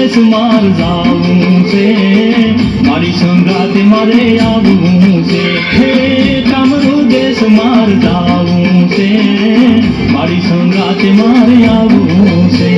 દેશ માર જાવું છે, મારી સંગાતે મારે આવવું છે. હે કામરૂ દેશ માર જાવું છે, મારી સંગાતે મારે આવવું છે.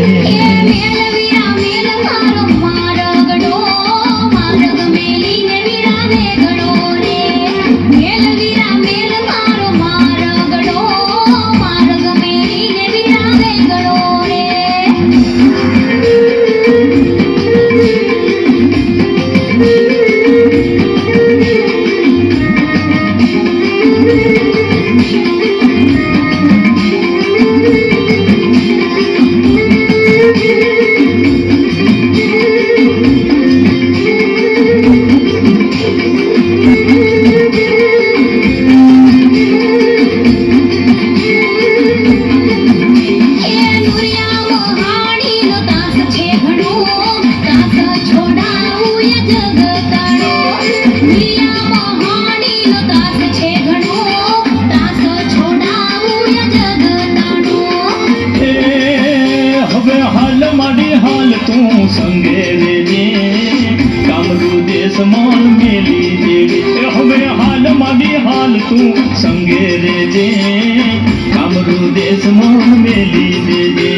તું સંગે રેજે, કામરૂ દેશ મોન મેલી દેજે. હવે હાલ માડી હાલ તું સંગે રેજે, કામરૂ દેશ મોન મેલી દેજે.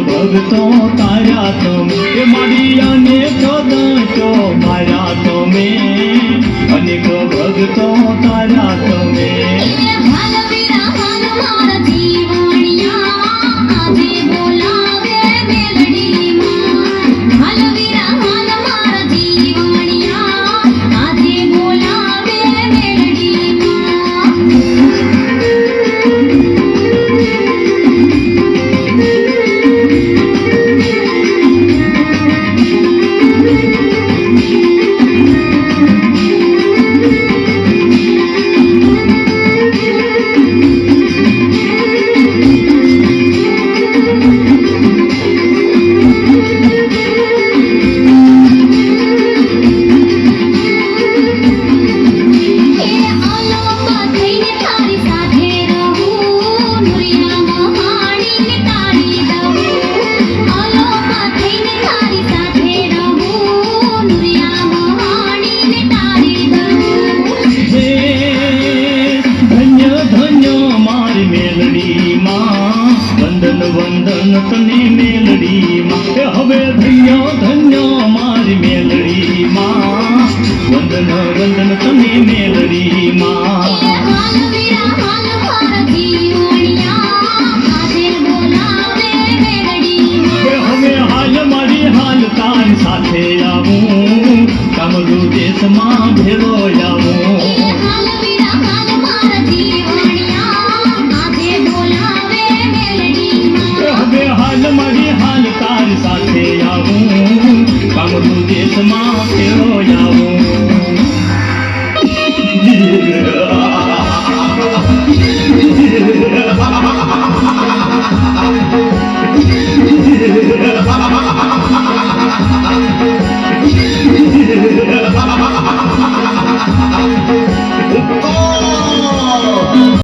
ભગતો તાર્યા તમે, મારી અનેક દંતો માર્યા તમે, અનેક ભગતો તાર્યા તમે. વંદન વંદન તને મેલડી માં, હવે ધન્ય ધન્ય મારી મેલડી માં, વંદન વંદન તને મેલડી માં.